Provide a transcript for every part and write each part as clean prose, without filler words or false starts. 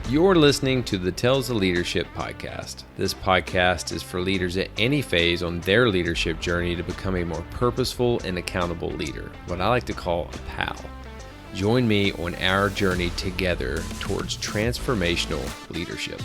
You're listening to the Tales of Leadership podcast. This podcast is for leaders at any phase on their leadership journey to become a more purposeful and accountable leader, what I like to call a pal. Join me on our journey together towards transformational leadership.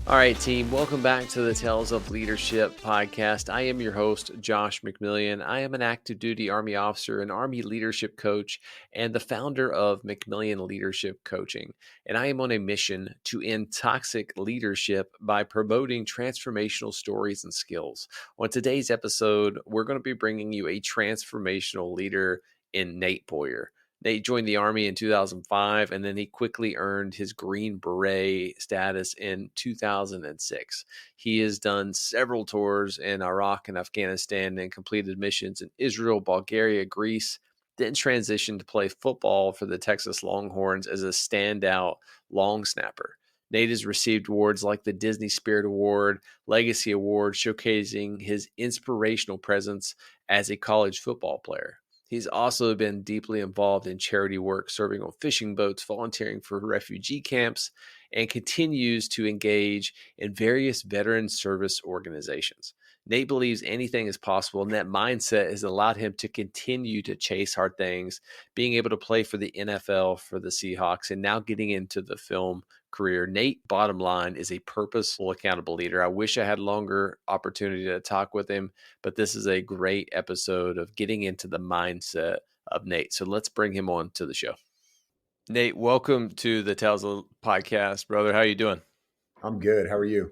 All right, team, welcome back to the Tales of Leadership podcast. I am your host, Josh McMillian. I am an active duty Army officer, an Army leadership coach, and the founder of McMillian Leadership Coaching. And I am on a mission to end toxic leadership by promoting transformational stories and skills. On today's episode, we're going to be bringing you a transformational leader in Nate Boyer. Nate joined the Army in 2005, and then he quickly earned his Green Beret status in 2006. He has done several tours in Iraq and Afghanistan and completed missions in Israel, Bulgaria, Greece, then transitioned to play football for the Texas Longhorns as a standout long snapper. Nate has received awards like the Disney Spirit Award, Legacy Award, showcasing his inspirational presence as a college football player. He's also been deeply involved in charity work, serving on fishing boats, volunteering for refugee camps, and continues to engage in various veteran service organizations. Nate believes anything is possible, and that mindset has allowed him to continue to chase hard things, being able to play for the NFL, for the Seahawks, and now getting into the film career. Nate, bottom line, is a purposeful, accountable leader. I wish I had longer opportunity to talk with him, but this is a great episode of getting into the mindset of Nate. So let's bring him on to the show. Nate, welcome to the Tales of podcast, brother. How you doing? I'm good. How are you?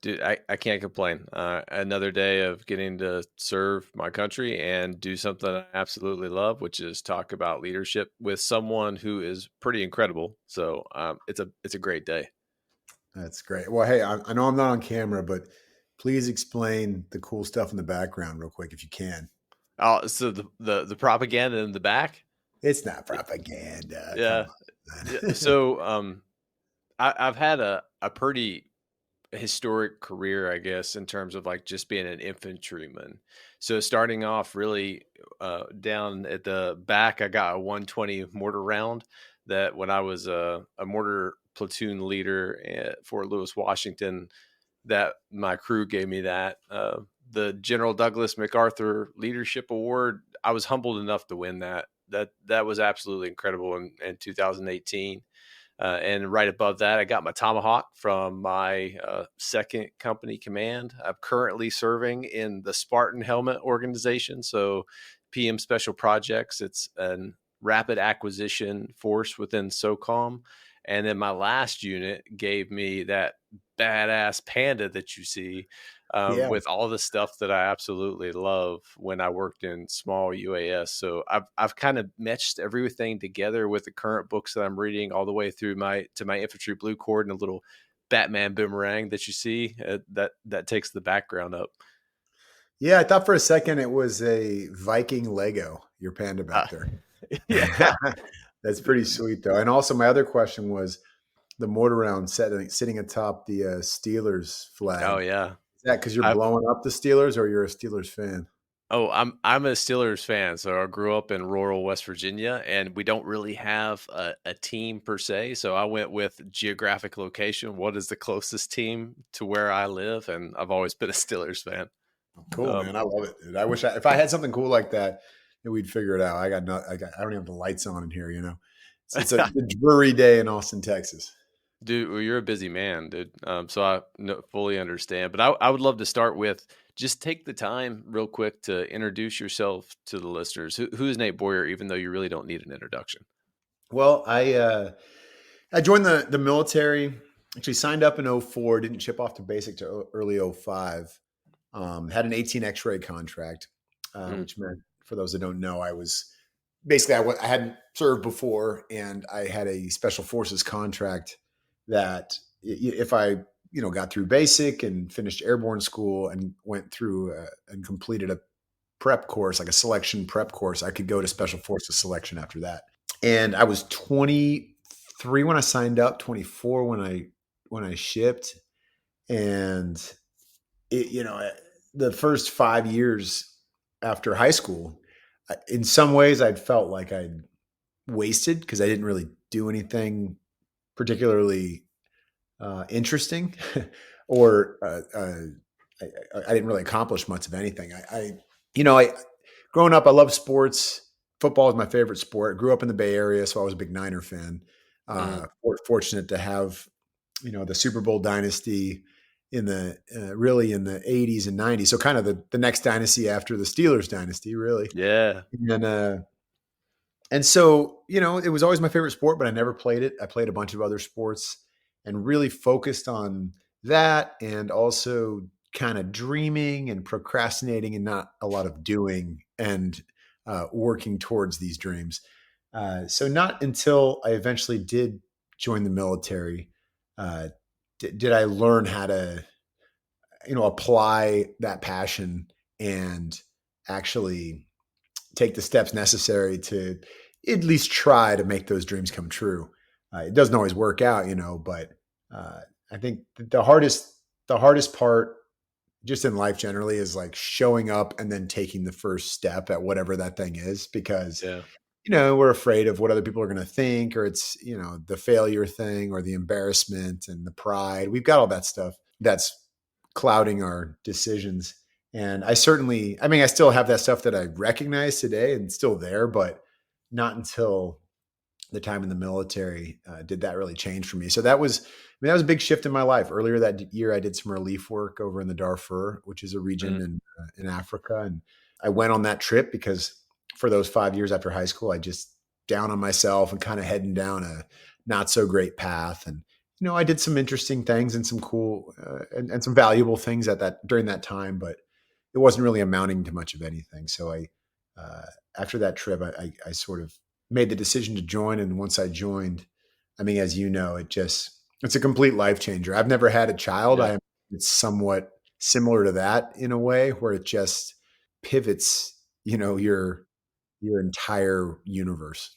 Dude, I can't complain. Another day of getting to serve my country and do something I absolutely love, which is talk about leadership with someone who is pretty incredible. So it's a great day. That's great. Well, hey, I know I'm not on camera, but please explain the cool stuff in the background real quick if you can. Oh, so the propaganda in the back? It's not propaganda. Yeah. So I've had a pretty historic career, I guess, in terms of like just being an infantryman. So starting off really down at the back, I got a 120 mortar round that when I was a mortar platoon leader at Fort Lewis, Washington, that my crew gave me that. The General Douglas MacArthur Leadership Award, I was humbled enough to win that. That was absolutely incredible in 2018. And right above that, I got my Tomahawk from my second company command. I'm currently serving in the Spartan Helmet organization. So PM Special Projects, it's a rapid acquisition force within SOCOM. And then my last unit gave me that badass Panda that you see with all the stuff that I absolutely love when I worked in small UAS. So I've kind of meshed everything together with the current books that I'm reading all the way through to my infantry blue cord and a little Batman boomerang that you see that takes the background up. Yeah, I thought for a second it was a Viking Lego, your Panda back there. Yeah. That's pretty sweet though. And also my other question was the mortar round sitting atop the Steelers flag. Oh yeah. Is that because you're blowing up the Steelers or you're a Steelers fan? Oh, I'm a Steelers fan. So I grew up in rural West Virginia, and we don't really have a team per se. So I went with geographic location. What is the closest team to where I live? And I've always been a Steelers fan. Cool, man. I love it, dude. I wish if I had something cool like that, we'd figure it out. I don't even have the lights on in here, you know. It's a dreary day in Austin, Texas. Dude, well, you're a busy man, dude. So I fully understand. But I would love to start with just take the time real quick to introduce yourself to the listeners. Who is Nate Boyer, even though you really don't need an introduction? Well, I joined the military. Actually signed up in 2004, didn't ship off to basic to early 2005. Had an 18 X-ray contract, which meant, for those that don't know, I was basically, I hadn't served before, and I had a special forces contract that if I, got through basic and finished airborne school and went through and completed a prep course, like a selection prep course, I could go to special forces selection after that. And I was 23 when I signed up, 24 when I shipped. And the first 5 years after high school, in some ways I'd felt like I'd wasted because I didn't really do anything particularly interesting, or I didn't really accomplish much of anything. I growing up, I loved sports. Football is my favorite sport. I grew up in the Bay Area, so I was a big Niner fan. Mm. Fortunate to have, the Super Bowl dynasty in the really in the 80s and 90s. So kind of the next dynasty after the Steelers dynasty, really. Yeah. And so, it was always my favorite sport, but I never played it. I played a bunch of other sports and really focused on that, and also kind of dreaming and procrastinating and not a lot of doing, and working towards these dreams. So not until I eventually did join the military did I learn how to, apply that passion and actually take the steps necessary to at least try to make those dreams come true. It doesn't always work out, but I think the hardest part just in life generally is like showing up and then taking the first step at whatever that thing is, because Yeah. we're afraid of what other people are going to think, or it's, the failure thing or the embarrassment and the pride. We've got all that stuff that's clouding our decisions. And I still have that stuff that I recognize today and still there, but not until the time in the military did that really change for me. So that was a big shift in my life. Earlier that year, I did some relief work over in the Darfur, which is a region Mm. in Africa. And I went on that trip because for those 5 years after high school, I just down on myself and kind of heading down a not so great path. And I did some interesting things and some cool and some valuable things during that time, but it wasn't really amounting to much of anything. So uh, after that trip, I sort of made the decision to join. And once I joined, as it's a complete life changer. I've never had a child. Yeah. It's somewhat similar to that in a way, where it just pivots, your entire universe.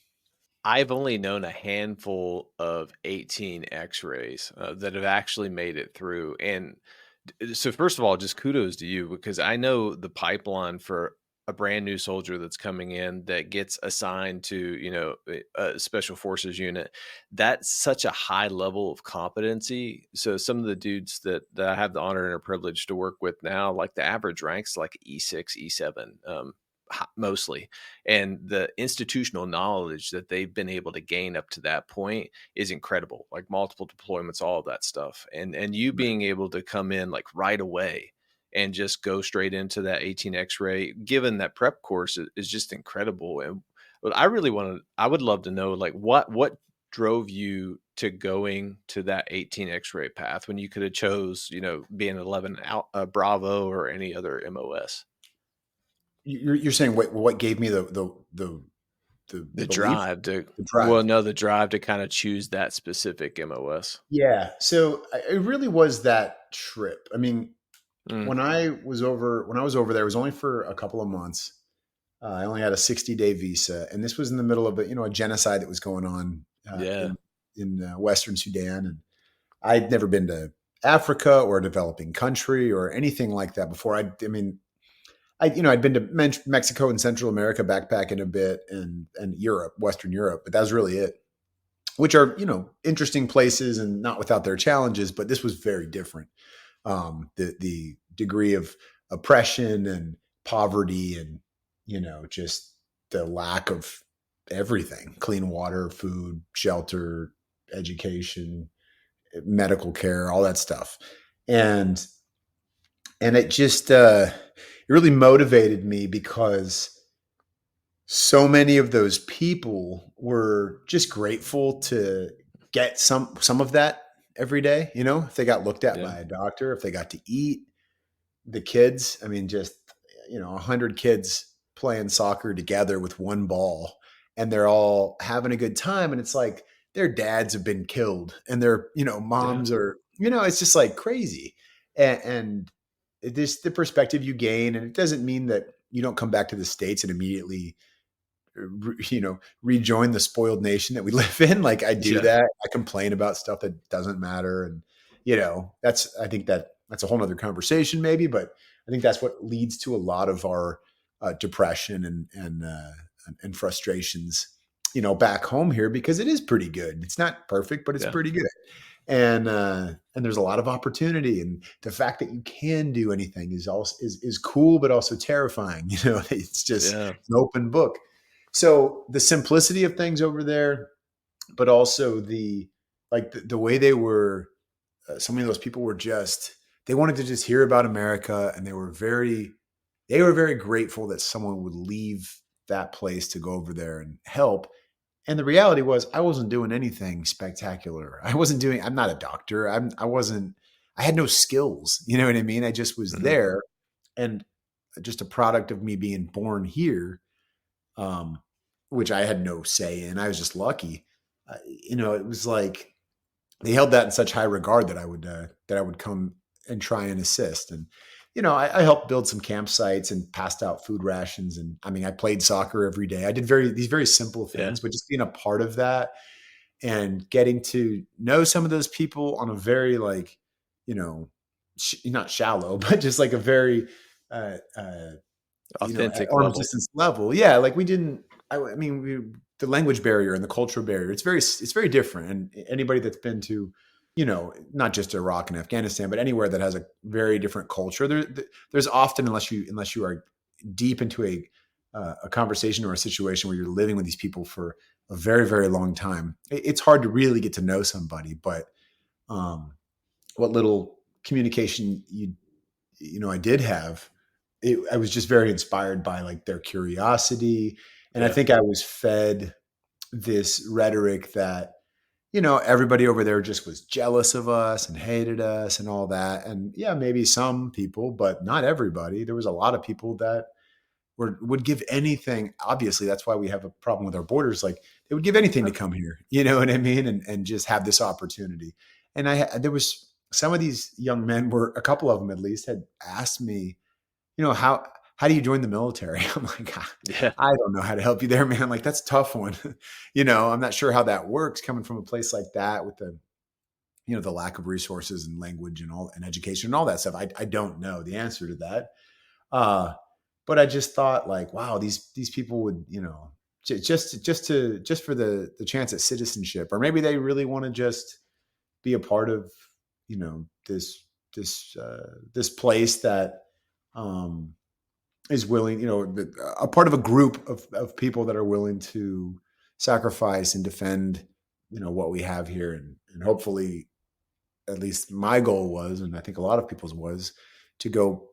I've only known a handful of 18 X-rays that have actually made it through. And so, first of all, just kudos to you, because I know the pipeline for a brand new soldier that's coming in that gets assigned to, a special forces unit. That's such a high level of competency. So some of the dudes that I have the honor and a privilege to work with now, like the average ranks like E6, E7. Mostly, and the institutional knowledge that they've been able to gain up to that point is incredible, like multiple deployments, all of that stuff. And you being able to come in like right away and just go straight into that 18 X-ray, given that prep course, is just incredible. And what I would love to know, like what drove you to going to that 18 X-ray path when you could have chose, being 11 out, Bravo or any other MOS. You're saying what gave me the The belief, drive to the well, drive? no, the drive to kinda choose that specific MOS. Yeah. So it really was that trip. Mm, When I was over there, it was only for a couple of months. I only had a 60-day visa, and this was in the middle of a genocide that was going on yeah, in Western Sudan, and I'd never been to Africa or a developing country or anything like that before. I'd been to Mexico and Central America backpacking a bit, and Europe, Western Europe, but that was really it. Which are interesting places and not without their challenges, but this was very different. The degree of oppression and poverty, and just the lack of everything: clean water, food, shelter, education, medical care, all that stuff. And it really motivated me, because so many of those people were just grateful to get some of that every day. If they got looked at yeah, by a doctor, if they got to eat, the kids, just 100 kids playing soccer together with one ball, and they're all having a good time, and it's like their dads have been killed, and their yeah, moms are, it's just like crazy. And this the perspective you gain, and it doesn't mean that you don't come back to the States and immediately rejoin the spoiled nation that we live in. Like, I do yeah, that. I complain about stuff that doesn't matter. And, I think that's a whole nother conversation maybe, but I think that's what leads to a lot of our depression and frustrations back home here because it is pretty good. It's not perfect, but it's pretty good. And there's a lot of opportunity, and the fact that you can do anything is also is cool, but also terrifying. It's just an open book. So the simplicity of things over there, but also the way they were. So many of those people were they wanted to just hear about America, and they were very grateful that someone would leave that place to go over there and help. And the reality was I wasn't doing anything spectacular. I'm not a doctor. I had no skills. You know what I mean? I just was there, and just a product of me being born here, which I had no say in. I was just lucky. It was like they held that in such high regard that I would come and try and assist. And, I helped build some campsites and passed out food rations. And I played soccer every day. I did these very simple things, but just being a part of that and getting to know some of those people on a very not shallow, but just like a very, authentic arm's level. distance level. Yeah. Like the language barrier and the cultural barrier, it's very different. And anybody that's been to, not just Iraq and Afghanistan, but anywhere that has a very different culture, there's often, unless you are deep into a conversation or a situation where you're living with these people for a very, very long time, it's hard to really get to know somebody. But what little communication I did have, I was just very inspired by their curiosity. And I think I was fed this rhetoric that, everybody over there just was jealous of us and hated us and all that. And yeah, maybe some people, but not everybody. There was a lot of people that would give anything. Obviously, that's why we have a problem with our borders. Like they would give anything to come here, you know what I mean? And just have this opportunity. And there was some of these young men a couple of them at least had asked me, how do you join the military? I'm like, I don't know how to help you there, man. Like, that's a tough one. I'm not sure how that works coming from a place like that with the lack of resources and language and education and all that stuff. I don't know the answer to that. But I just thought wow, these people would, just for the chance at citizenship, or maybe they really want to just be a part of, this place that, is willing, a part of a group of people that are willing to sacrifice and defend, what we have here. And hopefully, at least my goal was, and I think a lot of people's was, to go,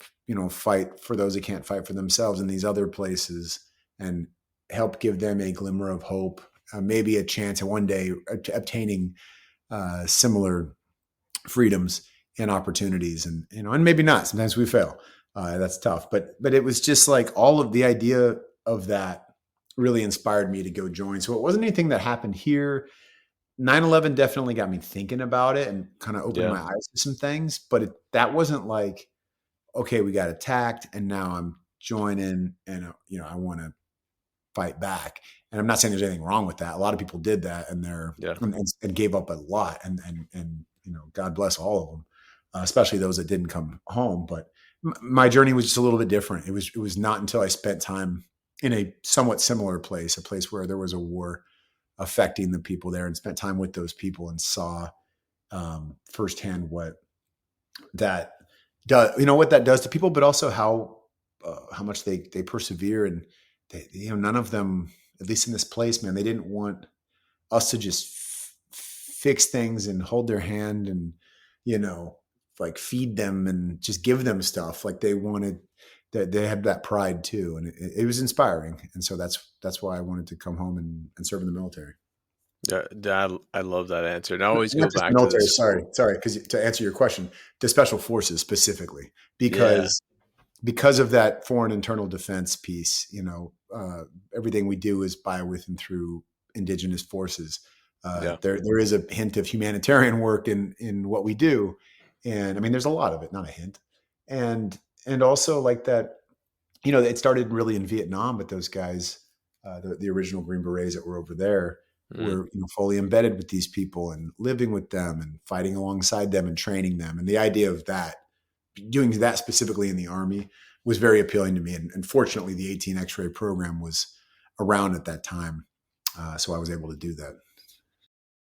fight for those that can't fight for themselves in these other places and help give them a glimmer of hope, maybe a chance at one day obtaining similar freedoms and opportunities. And maybe not. Sometimes we fail. That's tough, but it was just all of the idea of that really inspired me to go join. So it wasn't anything that happened here. 9/11 definitely got me thinking about it and kind of opened my eyes to some things, but that wasn't okay, we got attacked and now I'm joining and, I want to fight back. And I'm not saying there's anything wrong with that. A lot of people did that and and gave up a lot and, God bless all of them, especially those that didn't come home. But my journey was just a little bit different. It was not until I spent time in a somewhat similar place, a place where there was a war affecting the people there, and spent time with those people and saw firsthand what that does, what that does to people, but also how much they persevere. And they, none of them, at least in this place, man, they didn't want us to just fix things and hold their hand and, feed them and just give them stuff. They wanted that, they had that pride too. And it was inspiring. And so that's why I wanted to come home and serve in the military. Yeah, I love that answer. And I always go Not just back military, to this. Sorry. Because to answer your question, the special forces specifically, because of that foreign internal defense piece, everything we do is by, with, and through indigenous forces. There is a hint of humanitarian work in what we do. And there's a lot of it, not a hint. And also that, it started really in Vietnam, but those guys, the original Green Berets that were over there were, fully embedded with these people and living with them and fighting alongside them and training them. And the idea of that, doing that specifically in the Army, was very appealing to me. And fortunately, the 18 X-ray program was around at that time. So I was able to do that.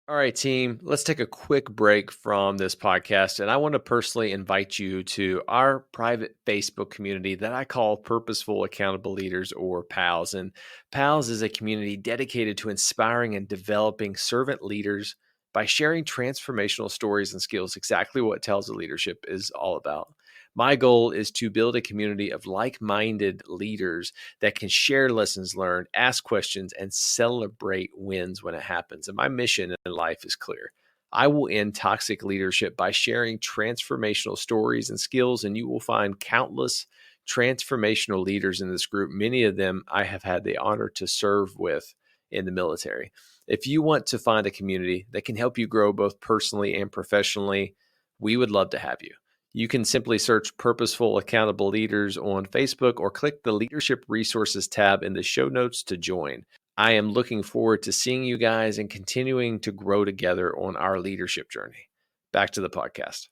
All right, team, let's take a quick break from this podcast. And I want to personally invite you to our private Facebook community that I call Purposeful Accountable Leaders, or PALS. And PALS is a community dedicated to inspiring and developing servant leaders by sharing transformational stories and skills, exactly what Tales of Leadership is all about. My goal is to build a community of like-minded leaders that can share lessons learned, ask questions, and celebrate wins when it happens. And my mission in life is clear. I will end toxic leadership by sharing transformational stories and skills, and you will find countless transformational leaders in this group. Many of them I have had the honor to serve with in the military. If you want to find a community that can help you grow both personally and professionally, we would love to have you. You can simply search Purposeful Accountable Leaders on Facebook or click the Leadership Resources tab in the show notes to join. I am looking forward to seeing you guys and continuing to grow together on our leadership journey. Back to the podcast.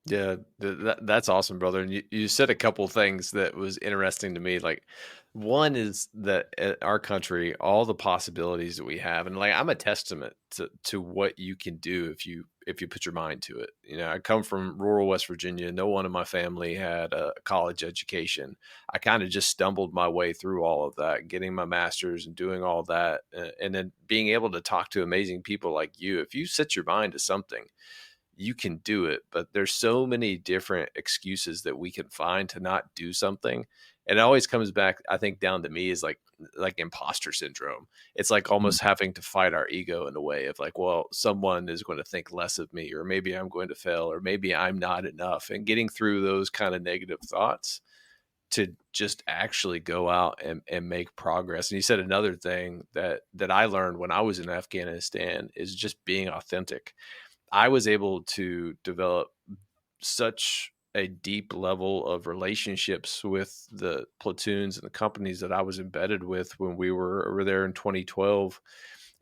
Yeah, that's awesome, brother. And you said a couple things that was interesting to me. Like, one is that at our country, all the possibilities that we have, and like I'm a testament to what you can do if you put your mind to it. You know, I come from rural West Virginia. No one in my family had a college education. I kind of just stumbled my way through all of that, getting my master's and doing all that, and then being able to talk to amazing people like you. If you set your mind to something, you can do it, but there's so many different excuses that we can find to not do something. And it always comes back, I think, down to me is like imposter syndrome. It's like almost having to fight our ego in a way of like, well, someone is going to think less of me, or maybe I'm going to fail, or maybe I'm not enough. And getting through those kind of negative thoughts to just actually go out and make progress. And you said another thing that I learned when I was in Afghanistan is just being authentic. I was able to develop such a deep level of relationships with the platoons and the companies that I was embedded with when we were over there in 2012.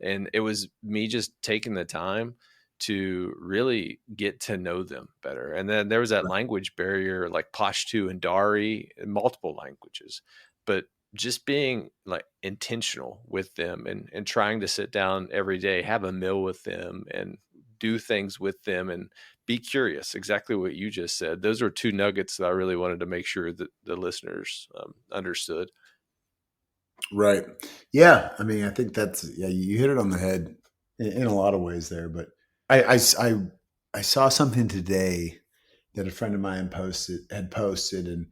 And it was me just taking the time to really get to know them better. And then there was that language barrier, like Pashto and Dari, in multiple languages. But just being like intentional with them and trying to sit down every day, have a meal with them, and do things with them and be curious. Exactly what you just said. Those are two nuggets that I really wanted to make sure that the listeners understood. Right. Yeah. I mean, I think yeah, you hit it on the head in a lot of ways there, but I saw something today that a friend of mine had posted, and,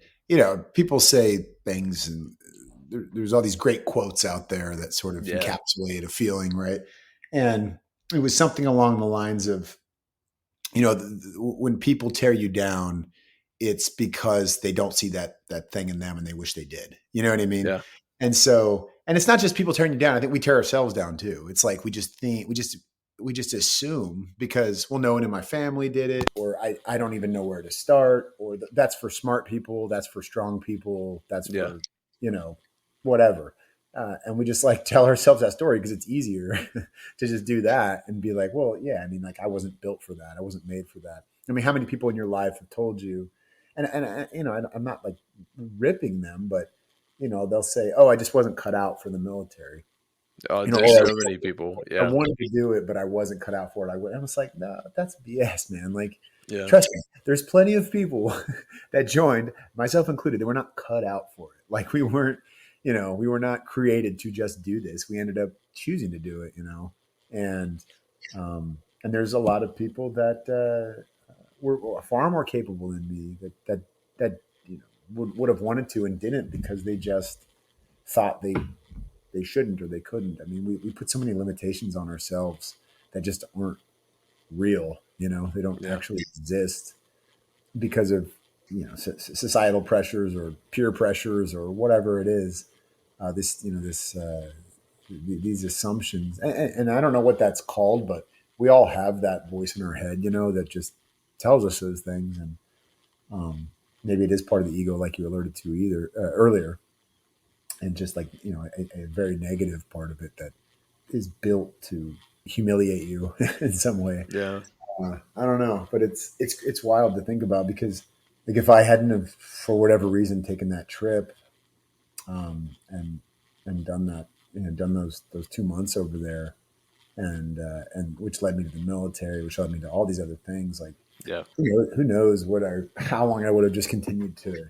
people say things, and there's all these great quotes out there that sort of Yeah. encapsulate a feeling. Right. And it was something along the lines of, when people tear you down, it's because they don't see that thing in them and they wish they did. You know what I mean? Yeah. And it's not just people tearing you down. I think we tear ourselves down too. It's like we just assume because, well, no one in my family did it, or I don't even know where to start, or that's for smart people, that's for strong people, that's Yeah. for, whatever. And we just like tell ourselves that story because it's easier to just do that and be like, well, yeah, I mean, like I wasn't built for that. I wasn't made for that. I mean, how many people in your life have told you, and I'm not like ripping them, but they'll say, oh, I just wasn't cut out for the military. Oh, there's Or so many people. I Yeah. wanted to do it, but I wasn't cut out for it. I was like, no, that's BS, man. Like, Yeah. trust me, there's plenty of people that joined, myself included, that were not cut out for it. Like we weren't, we were not created to just do this. We ended up choosing to do it, and and there's a lot of people that were far more capable than me that would have wanted to and didn't because they just thought they shouldn't or they couldn't. I mean, we put so many limitations on ourselves that just aren't real. They don't Yeah. actually exist because of societal pressures or peer pressures or whatever it is. These assumptions, and I don't know what that's called, but we all have that voice in our head, that just tells us those things, and maybe it is part of the ego, like you alluded to earlier, and just like a very negative part of it that is built to humiliate you in some way. Yeah. I don't know, but it's wild to think about because like if I hadn't have for whatever reason taken that trip and done that done those 2 months over there, and which led me to the military, which led me to all these other things. Like, Yeah. who knows how long I would have just continued to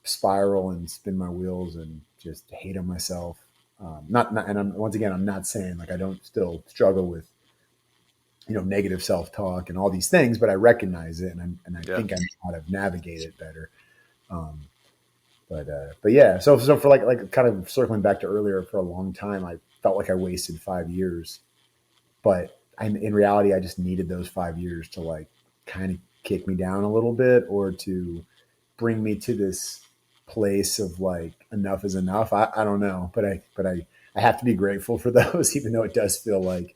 spiral and spin my wheels and just hate on myself. And once again, I'm not saying like I don't still struggle with negative self talk and all these things, but I recognize it, and I Yeah. think I know how to navigate it better. Um, but yeah, so for like kind of circling back to earlier, for a long time I felt like I wasted 5 years, but in reality I just needed those 5 years to like kind of kick me down a little bit, or to bring me to this place of like enough is enough. I don't know, but I have to be grateful for those, even though it does feel like,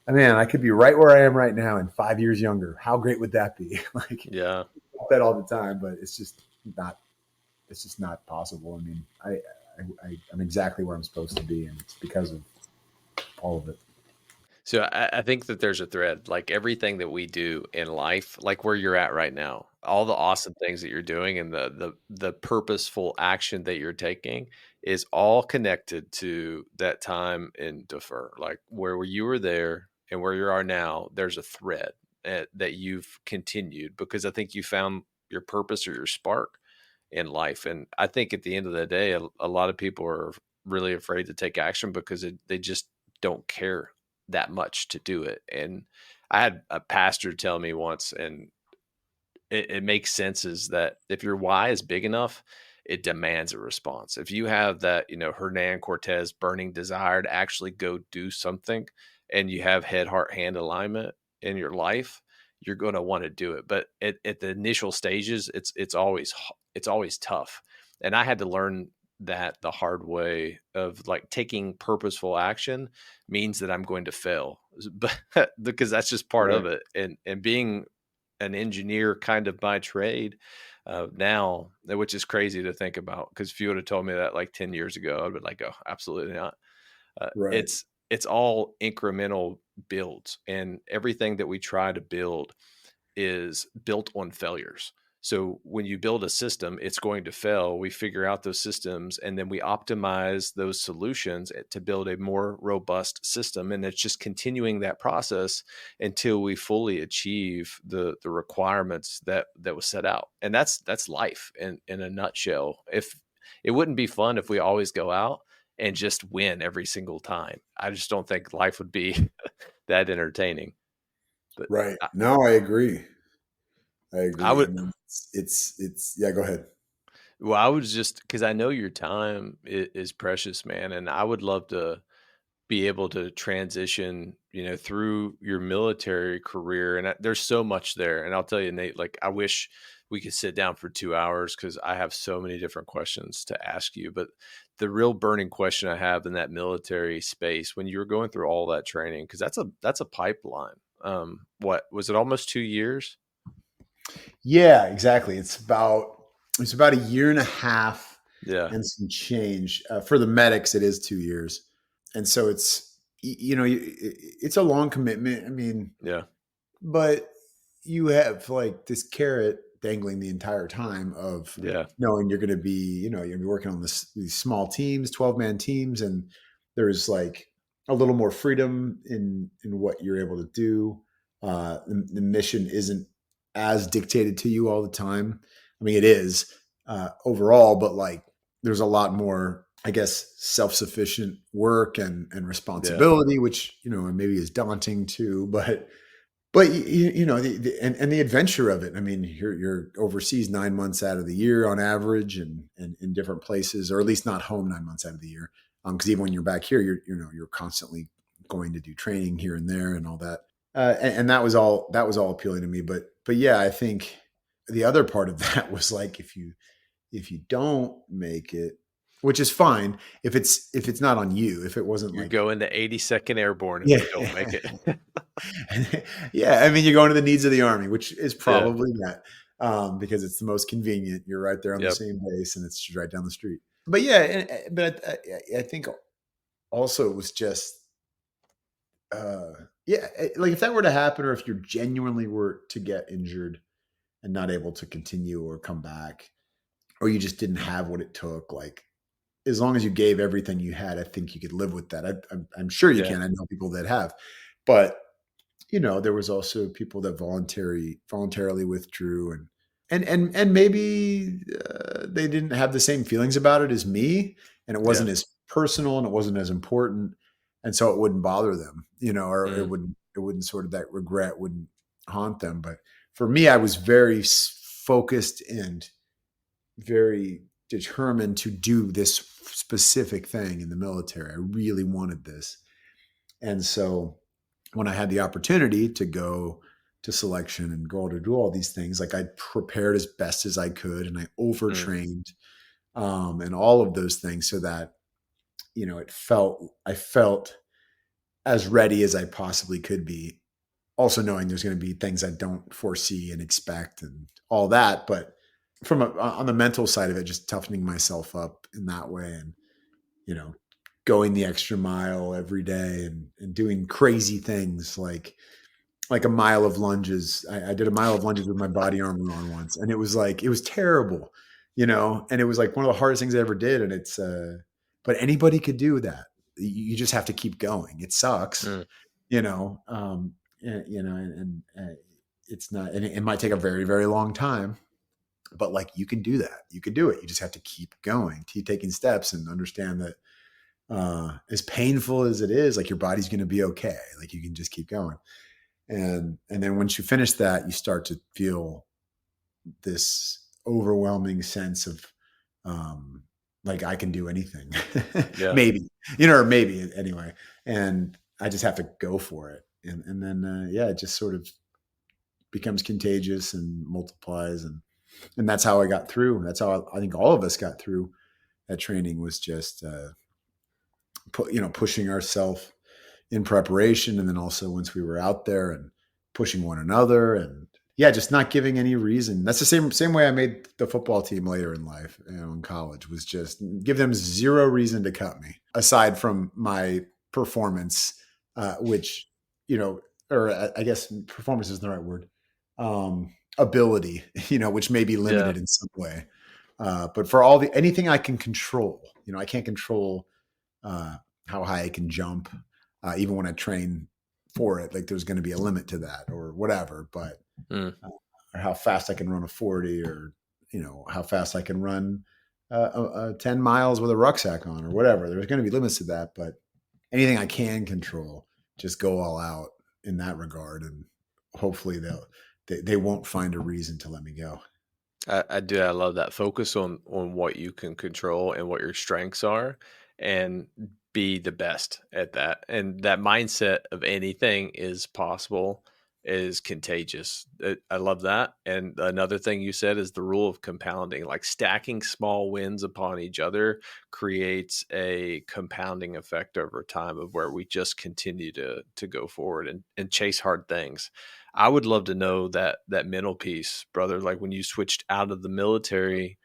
man, I could be right where I am right now and 5 years younger. How great would that be? Like, Yeah. that all the time, but not it's just not possible. I mean, I'm exactly where I'm supposed to be, and it's because of all of it. So I think that there's a thread, like everything that we do in life, like where you're at right now, all the awesome things that you're doing and the purposeful action that you're taking is all connected to that time in defer. Like where you were there and where you are now, there's a thread that you've continued because I think you found your purpose or your spark in life. And I think at the end of the day, a lot of people are really afraid to take action because they just don't care that much to do it. And I had a pastor tell me once, and it makes sense, is that if your why is big enough, it demands a response. If you have that, Hernan Cortez burning desire to actually go do something, and you have head, heart, hand alignment in your life, you're going to want to do it. But at the initial stages, it's always tough. And I had to learn that the hard way of like taking purposeful action means that I'm going to fail, but because that's just part Right. of it. And being an engineer kind of by trade now, which is crazy to think about. Because if you would have told me that like 10 years ago, I'd be like, oh, absolutely not. Right. It's all incremental builds, and everything that we try to build is built on failures. So when you build a system, it's going to fail. We figure out those systems and then we optimize those solutions to build a more robust system. And it's just continuing that process until we fully achieve the requirements that was set out. And that's life in a nutshell. If it wouldn't be fun if we always go out and just win every single time. I just don't think life would be that entertaining. But Right. I, No, I agree. I I agree. I would mean, yeah, go ahead. Well, I was just because I know your time is precious, man, and I would love to be able to transition, through your military career. And there's so much there. And I'll tell you, Nate, like I wish we could sit down for 2 hours because I have so many different questions to ask you. But the real burning question I have in that military space, when you were going through all that training, because that's a pipeline. What was it? Almost 2 years? Yeah, exactly. It's about a year and a half Yeah, and some change. For the medics, it is 2 years, and so it's a long commitment. I mean, yeah, but you have like this carrot dangling the entire time of yeah, knowing you're going to be working on these small teams, 12-man teams, and there's like a little more freedom in what you're able to do. The mission isn't as dictated to you all the time. I mean, it is overall, but like there's a lot more, I guess, self-sufficient work and yeah, responsibility, which maybe is daunting too, but and the adventure of it. I mean, you're overseas 9 months out of the year on average, and in different places, or at least not home 9 months out of the year. Because even when you're back here, you're constantly going to do training here and there and all that. And that was all appealing to me. But yeah, I think the other part of that was like if you don't make it, which is fine if it's not on you, if it wasn't you're like, going to 82nd Airborne if yeah. you don't make it. Yeah, I mean, you're going to the needs of the army, which is Yeah. probably that, because it's the most convenient. You're right there on the Yep. same base, and it's just right down the street. But yeah, but I think also it was just, uh, yeah, like if that were to happen, or if you genuinely were to get injured and not able to continue or come back, or you just didn't have what it took, like as long as you gave everything you had, I think you could live with that. I'm sure you Yeah. can. I know people that have, but there was also people that voluntarily withdrew, and maybe they didn't have the same feelings about it as me, and it Yeah. wasn't as personal and it wasn't as important, and so it wouldn't bother them, or Mm. it wouldn't sort of that regret wouldn't haunt them. But for me, I was very focused and very determined to do this specific thing in the military. I really wanted this, and so when I had the opportunity to go to selection and go to do all these things, like I prepared as best as I could and I Mm. overtrained, and all of those things so that, I felt as ready as I possibly could be. Also knowing there's going to be things I don't foresee and expect and all that. But on the mental side of it, just toughening myself up in that way and, you know, going the extra mile every day and doing crazy things like a mile of lunges. I did a mile of lunges with my body armor on once, and it was terrible, and it was like one of the hardest things I ever did. And but anybody could do that. You just have to keep going. It sucks, Mm. and it's not, and it might take a very, very long time, but like you can do that. You can do it. You just have to keep going, keep taking steps, and understand that as painful as it is, like your body's going to be okay. Like you can just keep going. And then once you finish that, you start to feel this overwhelming sense of like I can do anything. Yeah. Maybe, or maybe anyway. And I just have to go for it. And then it just sort of becomes contagious and multiplies, and that's how I got through. That's how I think all of us got through that training, was just pushing ourselves in preparation, and then also once we were out there and pushing one another, and just not giving any reason. That's the same way I made the football team later in life, in college, was just give them zero reason to cut me aside from my performance, which, or I guess performance isn't the right word. Ability, which may be Yeah. limited in some way. But for anything I can control, I can't control how high I can jump, even when I train for it. Like there's going to be a limit to that or whatever, but Mm. or how fast I can run a 40, or how fast I can run 10 miles with a rucksack on, or whatever. There's going to be limits to that, but anything I can control, just go all out in that regard, and hopefully they won't find a reason to let me go. I do. I love that focus on what you can control and what your strengths are, and be the best at that. And that mindset of anything is possible is contagious. I love that. And another thing you said is the rule of compounding, like stacking small wins upon each other creates a compounding effect over time of where we just continue to go forward and chase hard things. I would love to know that mental piece, brother. Like when you switched out of the military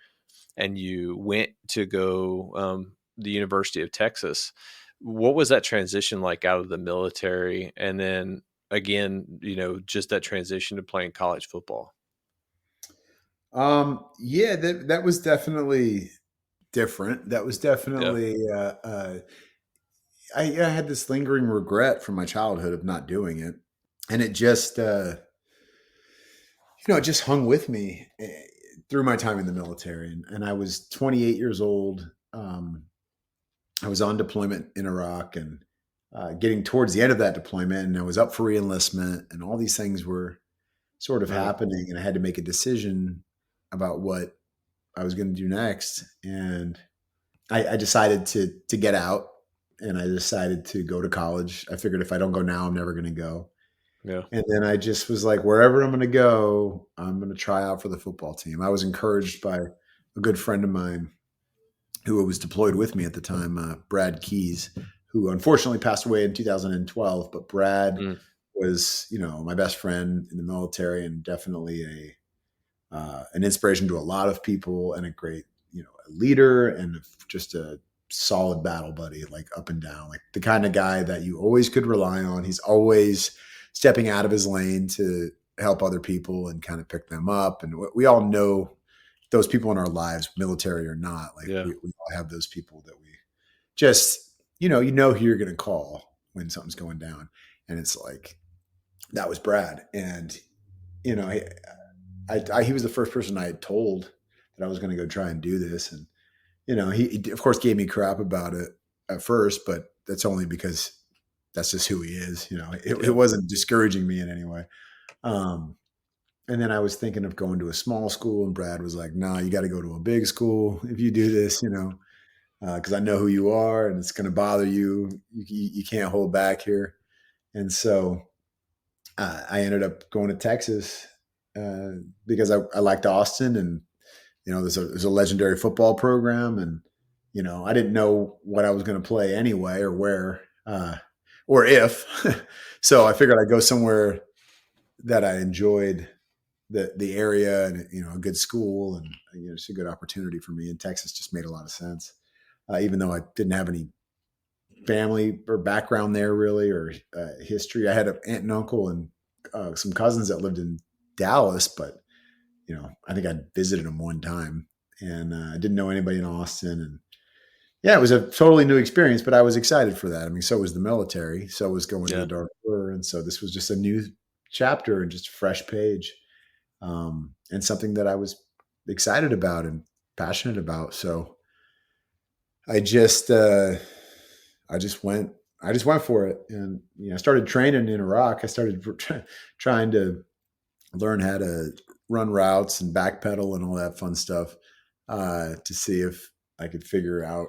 and you went to go the University of Texas, what was that transition like out of the military? And then again, just that transition to playing college football. Yeah, that was definitely different. That was Yeah. definitely I had this lingering regret from my childhood of not doing it, and it just it just hung with me through my time in the military. And I was 28 years old. I was on deployment in Iraq, and getting towards the end of that deployment, and I was up for reenlistment, and all these things were sort of Mm. happening, and I had to make a decision about what I was going to do next. And I decided to get out, and I decided to go to college. I figured if I don't go now, I'm never going to go. Yeah. And then I just was like, wherever I'm going to go, I'm going to try out for the football team. I was encouraged by a good friend of mine who was deployed with me at the time, Brad Keys, who unfortunately passed away in 2012. But Brad Mm. was, my best friend in the military, and definitely an inspiration to a lot of people, and a great, a leader, and just a solid battle buddy, like up and down, like the kind of guy that you always could rely on. He's always stepping out of his lane to help other people and kind of pick them up. And we all know those people in our lives, military or not, like Yeah. we all have those people that we just, you know who you're going to call when something's going down. And it's like, that was Brad. And, you know, he was the first person I had told that I was going to go try and do this. And, you know, he of course gave me crap about it at first, but that's only because that's just who he is. You know, it wasn't discouraging me in any way. And then I was thinking of going to a small school, and Brad was like, "No, you got to go to a big school if you do this, you know, because I know who you are, and it's going to bother you. You can't hold back here." And so I ended up going to Texas because I liked Austin, and you know, there's a legendary football program, and you know, I didn't know what I was going to play anyway, or where, or if. So I figured I'd go somewhere that I enjoyed the area, and you know, a good school, and you know, it's a good opportunity for me. And Texas just made a lot of sense, even though I didn't have any family or background there really, or history. I had an aunt and uncle and some cousins that lived in Dallas, but you know, I think I visited them one time, and I didn't know anybody in Austin. And yeah, it was a totally new experience, but I was excited for that. I mean, so was the military, so was going to the Darfur, and so this was just a new chapter and just a fresh page, and something that I was excited about and passionate about. So I just went. I just went for it, and you know, I started training in Iraq. I started trying to learn how to run routes and backpedal and all that fun stuff to see if I could figure out,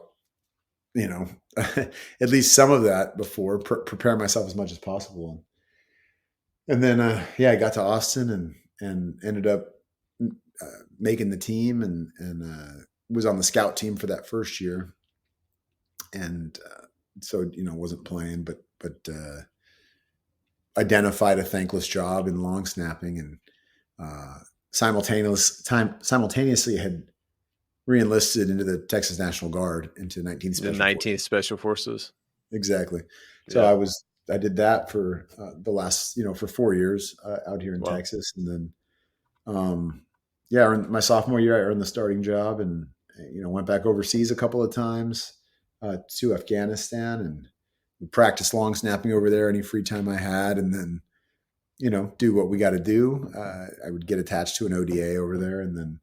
you know, at least some of that before prepare myself as much as possible. And then, I got to Austin and ended up making the team and was on the scout team for that first year. And so, you know, wasn't playing, but identified a thankless job in long snapping, and simultaneously had re-enlisted into the Texas National Guard, into 19th Special The 19th Special Forces. Exactly. So I did that for the last, you know, for 4 years out here in Texas. And then, my sophomore year, I earned the starting job, and, you know, went back overseas a couple of times to Afghanistan, and practice long snapping over there any free time I had. And then, you know, do what we got to do. I would get attached to an ODA over there, and then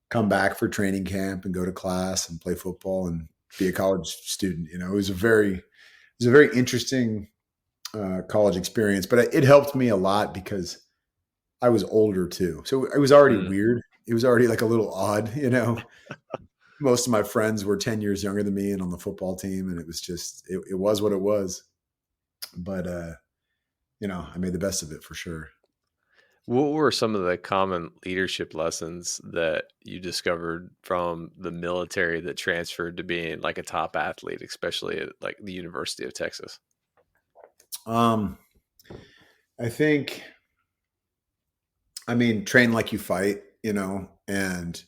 come back for training camp and go to class and play football and be a college student. You know, it was a very interesting college experience, but it helped me a lot because I was older too. So it was already weird. It was already like a little odd, you know. Most of my friends were 10 years younger than me and on the football team, and it was just, it was what it was. But, you know, I made the best of it for sure. What were some of the common leadership lessons that you discovered from the military that transferred to being like a top athlete, especially at like the University of Texas? I think, train like you fight, you know, and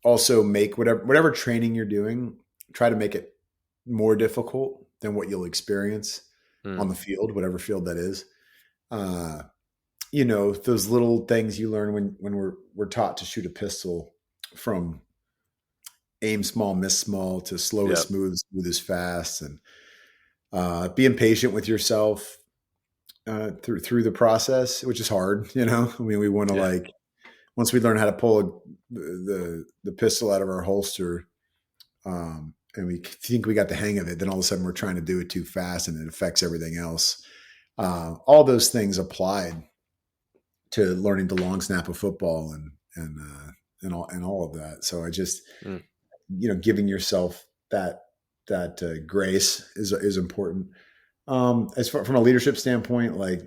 also make whatever training you're doing, try to make it more difficult than what you'll experience on the field, whatever field that is. You know, those little things you learn when we're taught to shoot a pistol, from aim small, miss small, to slow is smooth is fast, and being patient with yourself through the process, which is hard. You know, I mean, we want to like, once we learn how to pull the pistol out of our holster, and we think we got the hang of it, then all of a sudden we're trying to do it too fast, and it affects everything else. All those things applied to learning the long snap of football and all of that. So I just, you know, giving yourself that grace is important. As far from a leadership standpoint, like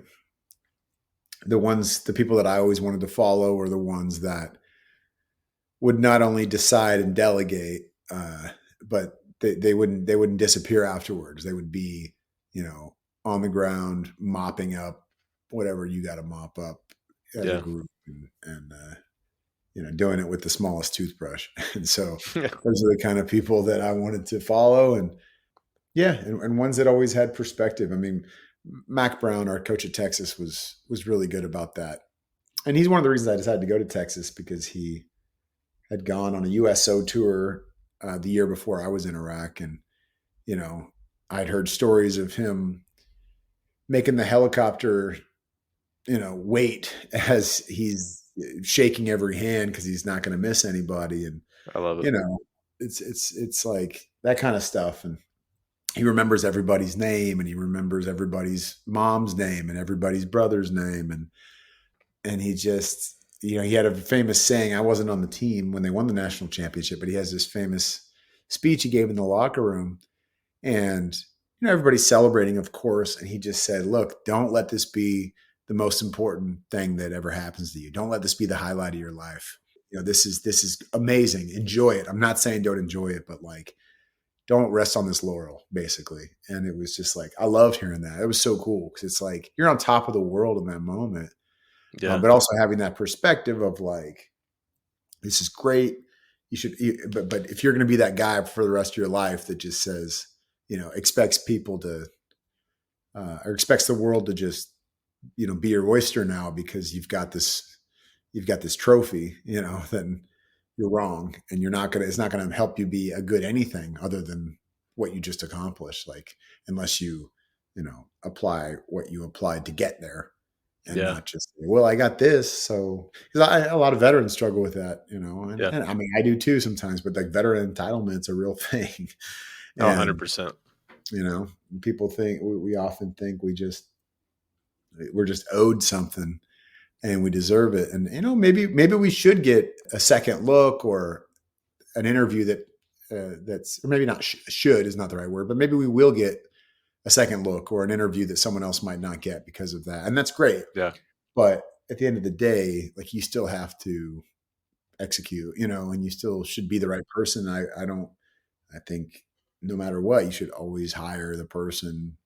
the people that I always wanted to follow are the ones that would not only decide and delegate, but they wouldn't disappear afterwards. They would be, you know, on the ground mopping up whatever you got to mop up as a group, and you know, doing it with the smallest toothbrush. And so those are the kind of people that I wanted to follow, and ones that always had perspective. I mean, Mac Brown, our coach at Texas, was really good about that. And he's one of the reasons I decided to go to Texas, because he had gone on a USO tour the year before I was in Iraq, and I'd heard stories of him making the helicopter, wait as he's shaking every hand because he's not going to miss anybody, and I love it. you know, it's like that kind of stuff, and he remembers everybody's name, and he remembers everybody's mom's name and everybody's brother's name, and he just, he had a famous saying. I wasn't on the team when they won the national championship, but he has this famous speech he gave in the locker room, and everybody's celebrating, of course, and he just said, "Look, don't let this be the most important thing that ever happens to you. Don't let this be the highlight of your life. This is amazing. Enjoy it. I'm not saying don't enjoy it, but like, don't rest on this laurel," basically. And it was just like, I loved hearing that. It was so cool because it's like you're on top of the world in that moment, Yeah. but also having that perspective of like, this is great. You should, but if you're going to be that guy for the rest of your life that just says, expects people to, or expects the world to just, be your oyster now because you've got this trophy, then you're wrong, and it's not going to help you be a good anything other than what you just accomplished. Like, unless you, apply what you applied to get there, and not just, well, I got this. So, because a lot of veterans struggle with that, and I mean, I do too sometimes, but like veteran entitlement's a real thing. And, 100%. People think, we often think we're just owed something and we deserve it. And, maybe we should get a second look or an interview that's, or maybe not should is not the right word, but maybe we will get a second look or an interview that someone else might not get because of that. And that's great. Yeah. But at the end of the day, like, you still have to execute, and you still should be the right person. I think no matter what, you should always hire the person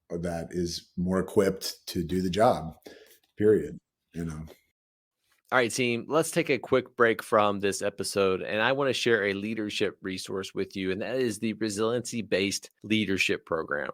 that is more equipped to do the job, period. All right, team, let's take a quick break from this episode. And I want to share a leadership resource with you, and that is the Resiliency-Based Leadership Program.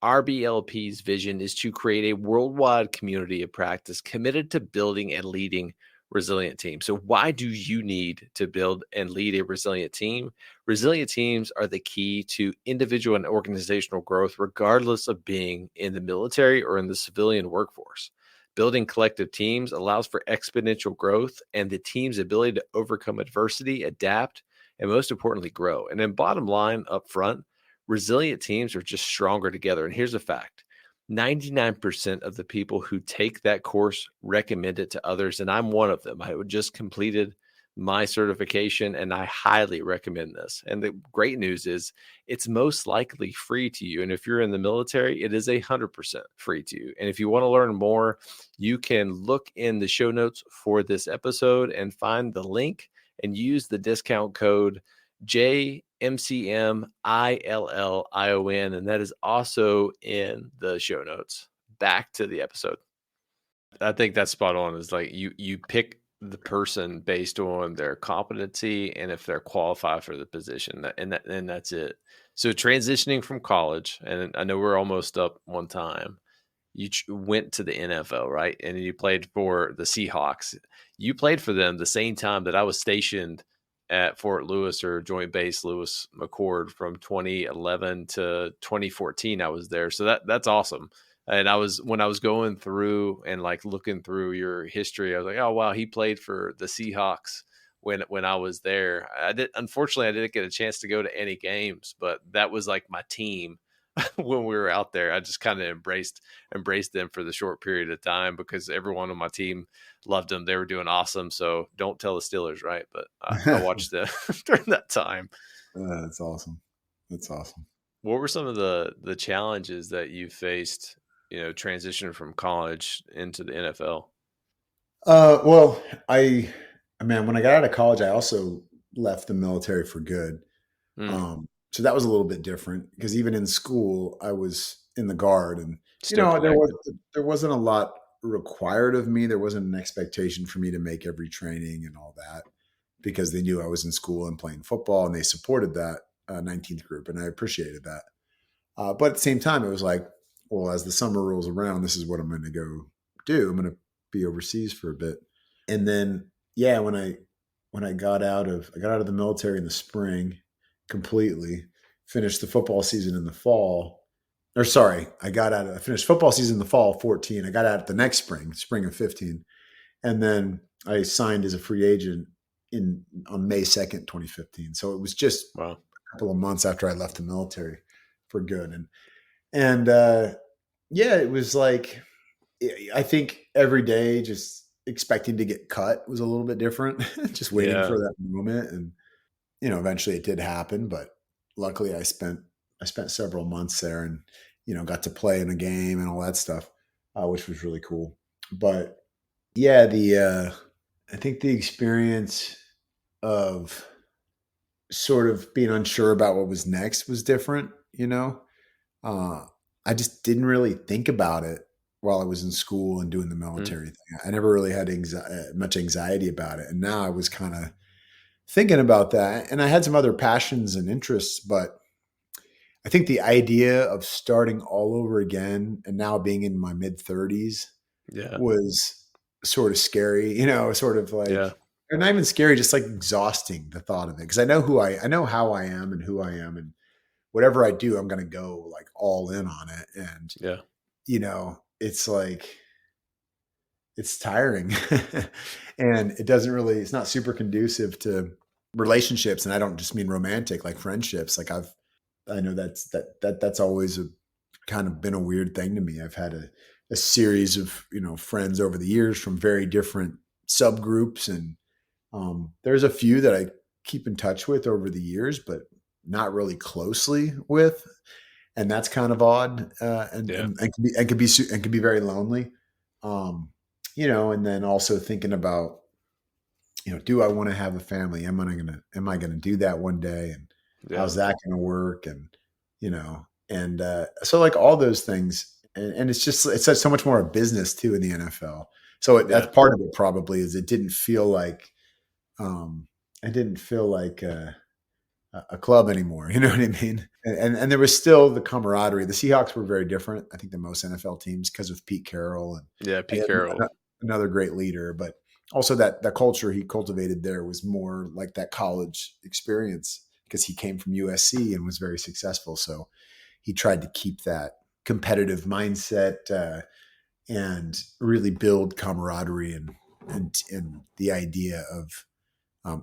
RBLP's vision is to create a worldwide community of practice committed to building and leading resilient teams. So why do you need to build and lead a resilient team? Resilient teams are the key to individual and organizational growth, regardless of being in the military or in the civilian workforce. Building collective teams allows for exponential growth and the team's ability to overcome adversity, adapt, and most importantly, grow. And then bottom line up front, resilient teams are just stronger together. And here's a fact. 99% of the people who take that course recommend it to others, and I'm one of them. I just completed my certification, and I highly recommend this. And the great news is it's most likely free to you. And if you're in the military, it is 100% free to you. And if you want to learn more, you can look in the show notes for this episode and find the link and use the discount code JMCMILLION, and that is also in the show notes. Back to the episode. I think that's spot on. Is like you pick the person based on their competency and if they're qualified for the position, and that's it. So transitioning from college, and I know we're almost up one time. You went to the NFL, right? And you played for the Seahawks. You played for them the same time that I was stationed at Fort Lewis or Joint Base Lewis McChord from 2011 to 2014. I was there. So that's awesome. And when I was going through and like looking through your history, I was like, oh, wow, he played for the Seahawks when I was there. Unfortunately, I didn't get a chance to go to any games, but that was like my team when we were out there. I just kind of embraced them for the short period of time because everyone on my team loved them. They were doing awesome. So don't tell the Steelers, right? But I watched them during that time. That's awesome. That's awesome. What were some of the challenges that you faced, transitioning from college into the NFL? Well, when I got out of college, I also left the military for good. So that was a little bit different because even in school, I was in the Guard, and there wasn't a lot required of me. There wasn't an expectation for me to make every training and all that because they knew I was in school and playing football, and they supported that 19th group, and I appreciated that. But at the same time, it was like, well, as the summer rolls around, this is what I'm going to go do. I'm going to be overseas for a bit, and then when I when I got out of the military in the spring completely, finished the football season in the fall. Or sorry, I finished football season in the fall of 14. I got out the next spring of 15. And then I signed as a free agent on May 2nd, 2015. So it was just Wow. a couple of months after I left the military for good. And yeah, it was like, I think every day just expecting to get cut was a little bit different, just waiting for that moment. And, eventually it did happen, but luckily I spent several months there and, got to play in a game and all that stuff, which was really cool. But yeah, I think the experience of sort of being unsure about what was next was different, I just didn't really think about it while I was in school and doing the military thing. I never really had much anxiety about it. And now I was kind of thinking about that. And I had some other passions and interests, but I think the idea of starting all over again and now being in my mid 30s was sort of scary, sort of like, or not even scary, just like exhausting, the thought of it. Cause I know how I am and who I am, and whatever I do, I'm going to go like all in on it. And, it's like, it's tiring and it's not super conducive to relationships. And I don't just mean romantic, like friendships. Like I know that's always kind of been a weird thing to me. I've had a series of, friends over the years from very different subgroups. And there's a few that I keep in touch with over the years, but not really closely with. And that's kind of odd. And can be very lonely. And then also thinking about, do I want to have a family? Am I going to do that one day? And how's that going to work? And, so like all those things, and it's so much more a business too in the NFL. So that's part of it probably is it didn't feel like, a club anymore. You know what I mean? And there was still the camaraderie. The Seahawks were very different, I think, than most NFL teams because of Pete Carroll. And Pete Carroll, another great leader, but also that culture he cultivated there was more like that college experience because he came from USC and was very successful. So he tried to keep that competitive mindset and really build camaraderie and the idea of,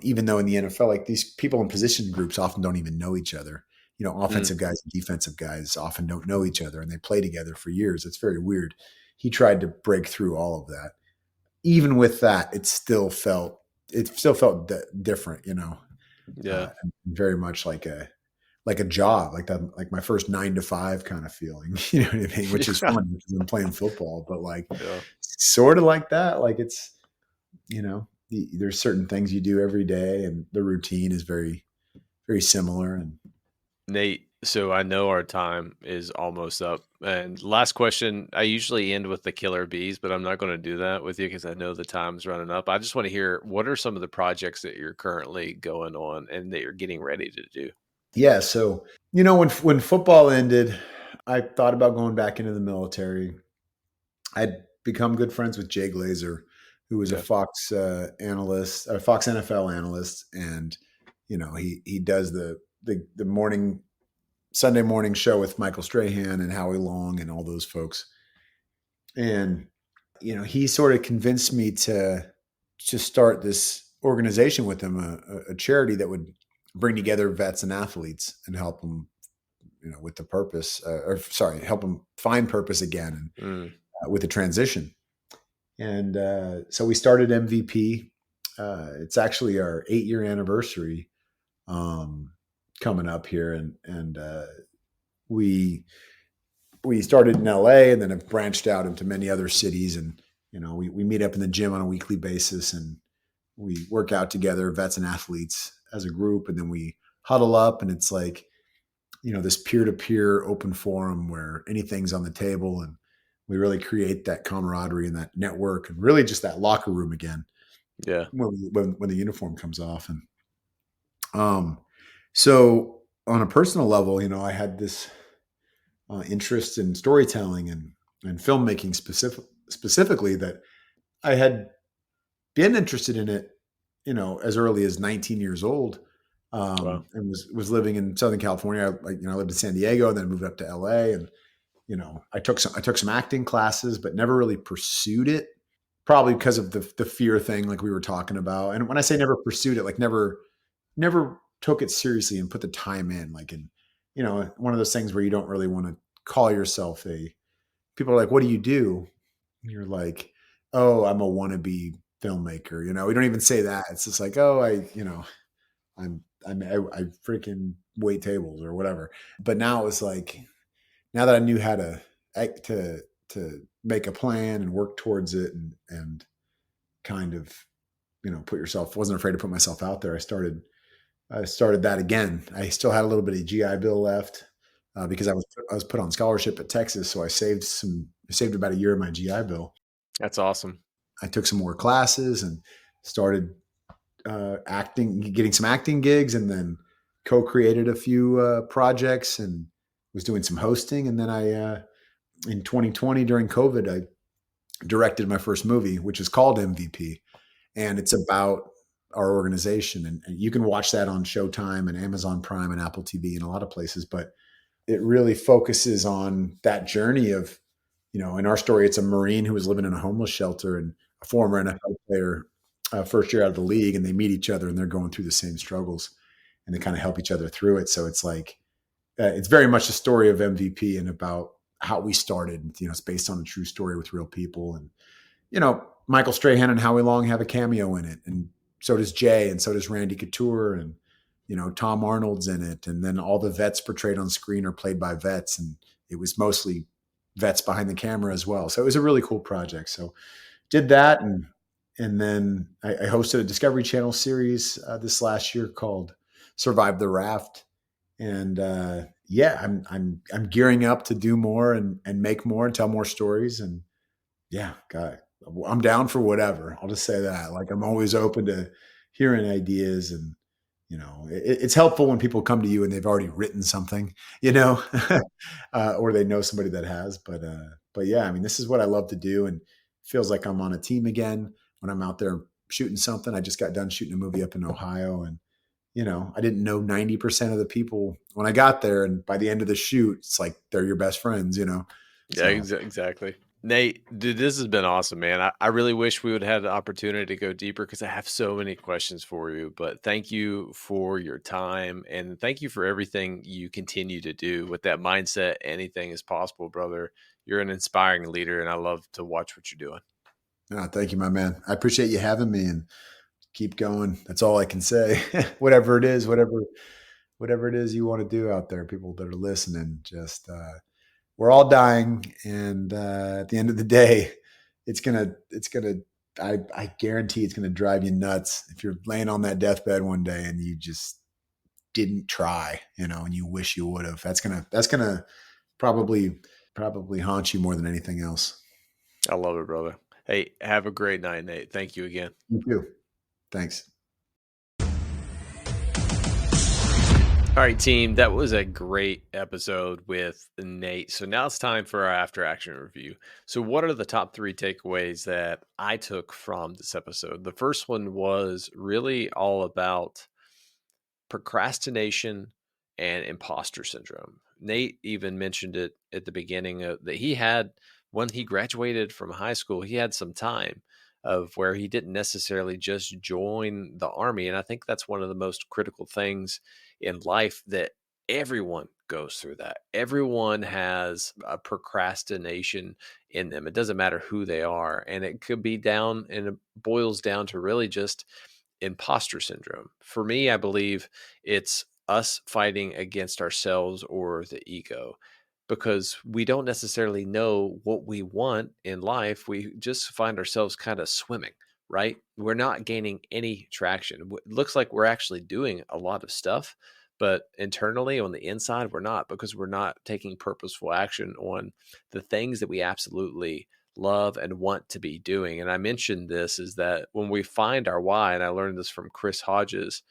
even though in the NFL, like these people in position groups often don't even know each other. Offensive guys and defensive guys often don't know each other and they play together for years. It's very weird. He tried to break through all of that. Even with that, it still felt different, very much like a job, like that, like my first 9 to 5 kind of feeling, you know what I mean? Which is fun because I'm playing football, but like sort of like that, like it's, there's certain things you do every day and the routine is very, very similar. And Nate, so I know our time is almost up. And last question, I usually end with the killer bees, but I'm not going to do that with you because I know the time's running up. I just want to hear, what are some of the projects that you're currently going on and that you're getting ready to do? Yeah. So, when football ended, I thought about going back into the military. I'd become good friends with Jay Glazer, who was a Fox analyst, a Fox NFL analyst. And, he does the Sunday morning show with Michael Strahan and Howie Long and all those folks. And, he sort of convinced me to start this organization with him, a charity that would bring together vets and athletes and help them, with the purpose, help them find purpose again and with the transition. And so we started MVP. It's actually our 8-year anniversary coming up here, and we started in LA and then have branched out into many other cities. And we meet up in the gym on a weekly basis and we work out together, vets and athletes as a group, and then we huddle up, and it's like this peer-to-peer open forum where anything's on the table, and we really create that camaraderie and that network and really just that locker room again. Yeah. When the uniform comes off. And so on a personal level, I had this interest in storytelling and filmmaking specifically, that I had been interested in it as early as 19 years old, Wow. and was living in Southern California. I lived in San Diego, and then moved up to LA, and I took some acting classes, but never really pursued it. Probably because of the fear thing, like we were talking about. And when I say never pursued it, like never took it seriously and put the time in. Like, one of those things where you don't really want to call yourself a. People are like, "What do you do?" And you're like, "Oh, I'm a wannabe filmmaker." We don't even say that. It's just like, "Oh, I freaking wait tables or whatever." But now it's like, now that I knew how to make a plan and work towards it, and kind of put yourself, wasn't afraid to put myself out there. I started that again. I still had a little bit of GI Bill left, because I was put on scholarship at Texas, so I saved about a year of my GI Bill. That's awesome. I took some more classes and started acting, getting some acting gigs, and then co-created a few projects, and was doing some hosting. And then in 2020 during COVID, I directed my first movie, which is called MVP, and it's about our organization. And you can watch that on Showtime and Amazon Prime and Apple TV and a lot of places. But it really focuses on that journey of, in our story, it's a Marine who was living in a homeless shelter and a former NFL player, first year out of the league, and they meet each other and they're going through the same struggles, and they kind of help each other through it. So it's like, it's very much a story of MVP and about how we started. It's based on a true story with real people. And, Michael Strahan and Howie Long have a cameo in it. And so does Jay, and so does Randy Couture, and, Tom Arnold's in it. And then all the vets portrayed on screen are played by vets. And it was mostly vets behind the camera as well. So it was a really cool project. So did that. And then I hosted a Discovery Channel series this last year called Survive the Raft. And yeah, I'm gearing up to do more and make more and tell more stories. And yeah, God, I'm down for whatever. I'll just say that. Like, I'm always open to hearing ideas. And it's helpful when people come to you and they've already written something, or they know somebody that has. But yeah, I mean, this is what I love to do, and it feels like I'm on a team again when I'm out there shooting something. I just got done shooting a movie up in Ohio, and I didn't know 90% of the people when I got there, and by the end of the shoot, it's like they're your best friends. Yeah, So exactly. Nate, dude, this has been awesome, man. I really wish we would have had the opportunity to go deeper because I have so many questions for you. But thank you for your time, and thank you for everything you continue to do with that mindset. Anything is possible, brother. You're an inspiring leader, and I love to watch what you're doing. thank you, my man. I appreciate you having me, and keep going. That's all I can say. Whatever it is, whatever it is you want to do out there, people that are listening, just we're all dying, and at the end of the day, I guarantee it's gonna drive you nuts if you're laying on that deathbed one day and you just didn't try, and you wish you would have. That's gonna probably haunt you more than anything else. I love it, brother. Hey, have a great night, Nate. Thank you again. You too. Thanks. All right, team, that was a great episode with Nate. So now it's time for our after action review. So, what are the top 3 takeaways that I took from this episode? The first one was really all about procrastination and imposter syndrome. Nate even mentioned it at the beginning that he had, when he graduated from high school, he had some time of where he didn't necessarily just join the army. And I think that's one of the most critical things in life, that everyone goes through that. Everyone has a procrastination in them. It doesn't matter who they are. And it could be down, and it boils down to really just imposter syndrome. For me, I believe it's us fighting against ourselves or the ego, because we don't necessarily know what we want in life. We just find ourselves kind of swimming, right? We're not gaining any traction. It looks like we're actually doing a lot of stuff, but internally on the inside, we're not, because we're not taking purposeful action on the things that we absolutely love and want to be doing. And I mentioned this is that when we find our why, and I learned this from Chris Hodges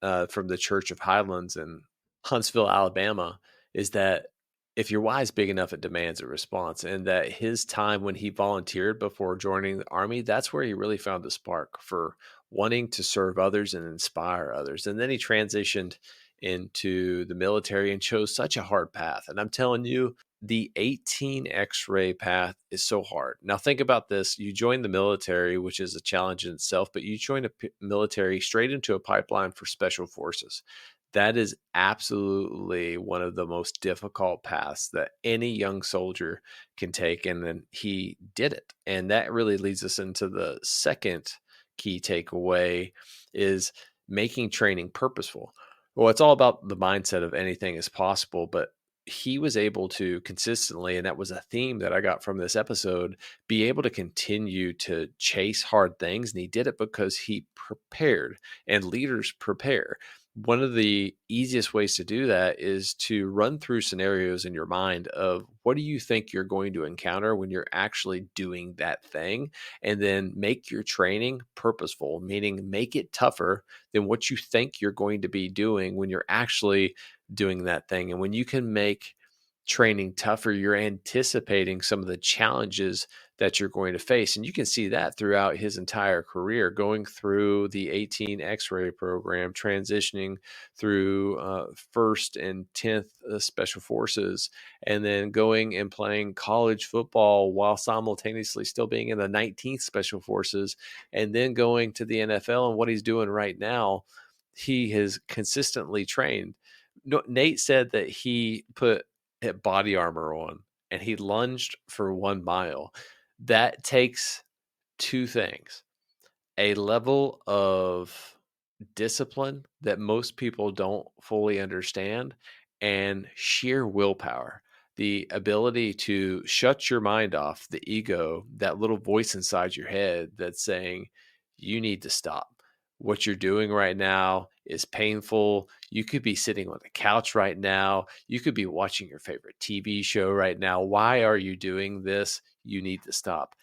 from the Church of Highlands in Huntsville, Alabama, is that if your why is big enough, it demands a response. And that his time when he volunteered before joining the army, that's where he really found the spark for wanting to serve others and inspire others. And then he transitioned into the military and chose such a hard path. And I'm telling you, the 18 X-ray path is so hard. Now think about this. You join the military, which is a challenge in itself, but you join a military straight into a pipeline for special forces. That is absolutely one of the most difficult paths that any young soldier can take. And then he did it. And that really leads us into the second key takeaway is making training purposeful. Well, it's all about the mindset of anything is possible, but he was able to consistently, and that was a theme that I got from this episode, be able to continue to chase hard things. And he did it because he prepared, and leaders prepare. One of the easiest ways to do that is to run through scenarios in your mind of what do you think you're going to encounter when you're actually doing that thing, and then make your training purposeful, meaning make it tougher than what you think you're going to be doing when you're actually doing that thing. And when you can make training tougher, you're anticipating some of the challenges that you're going to face. And you can see that throughout his entire career, going through the 18 X-ray program, transitioning through 1st and 10th Special Forces, and then going and playing college football while simultaneously still being in the 19th Special Forces, and then going to the NFL. And what he's doing right now, he has consistently trained. Nate said that he put body armor on and he lunged for 1 mile. That takes two things: a level of discipline that most people don't fully understand, and sheer willpower, the ability to shut your mind off, the ego, that little voice inside your head that's saying, you need to stop. What you're doing right now is painful. You could be sitting on the couch right now. You could be watching your favorite TV show right now. Why are you doing this? You need to stop.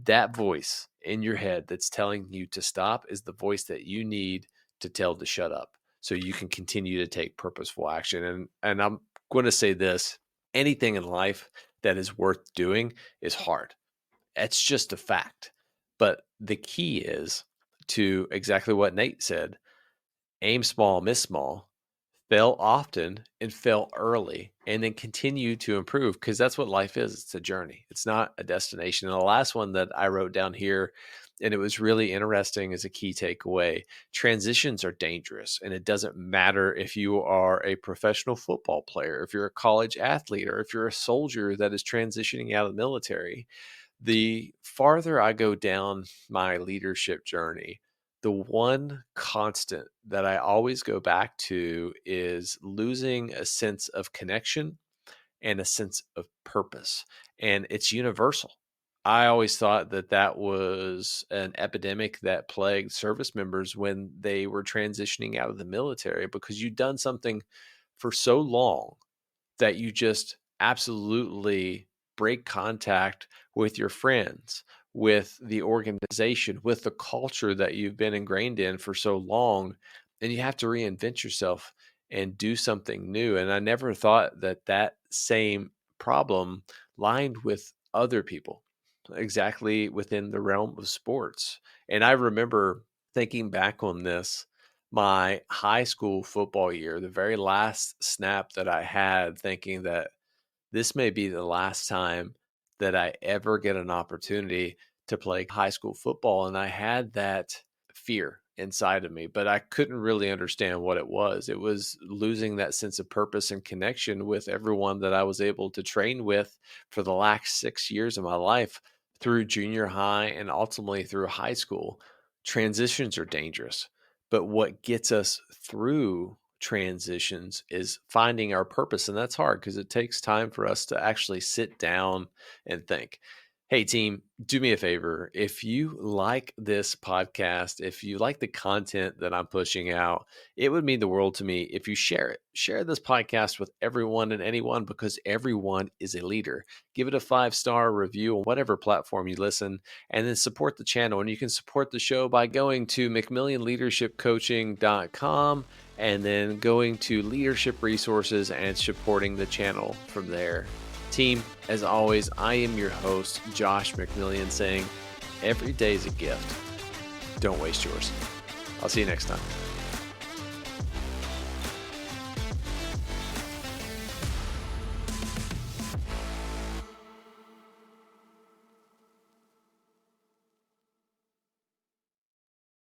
That voice in your head that's telling you to stop is the voice that you need to tell to shut up so you can continue to take purposeful action. And I'm going to say this: anything in life that is worth doing is hard. It's just a fact. But the key is to exactly what Nate said: aim small, miss small, fail often, and fail early, and then continue to improve, because that's what life is. It's a journey. It's not a destination. And the last one that I wrote down here, and it was really interesting as a key takeaway: transitions are dangerous. And it doesn't matter if you are a professional football player, if you're a college athlete, or if you're a soldier that is transitioning out of the military. The farther I go down my leadership journey, the one constant that I always go back to is losing a sense of connection and a sense of purpose. And it's universal. I always thought that that was an epidemic that plagued service members when they were transitioning out of the military, because you've done something for so long that you just absolutely break contact with your friends, with the organization, with the culture that you've been ingrained in for so long, and you have to reinvent yourself and do something new. And I never thought that that same problem lined with other people, exactly within the realm of sports. And I remember thinking back on this, my high school football year, the very last snap that I had, thinking that this may be the last time that I ever get an opportunity to play high school football. And I had that fear inside of me, but I couldn't really understand what it was. It was losing that sense of purpose and connection with everyone that I was able to train with for the last 6 years of my life, through junior high and ultimately through high school. Transitions are dangerous, but what gets us through transitions is finding our purpose. And that's hard because it takes time for us to actually sit down and think. Hey team, do me a favor. If you like this podcast, if you like the content that I'm pushing out, it would mean the world to me if you share it. Share this podcast with everyone and anyone, because everyone is a leader. Give it a 5-star review on whatever platform you listen, and then support the channel. And you can support the show by going to McMillionLeadershipCoaching.com and then going to leadership resources and supporting the channel from there. Team, as always, I am your host, Josh McMillion, saying every day is a gift. don't waste yours. I'll see you next time.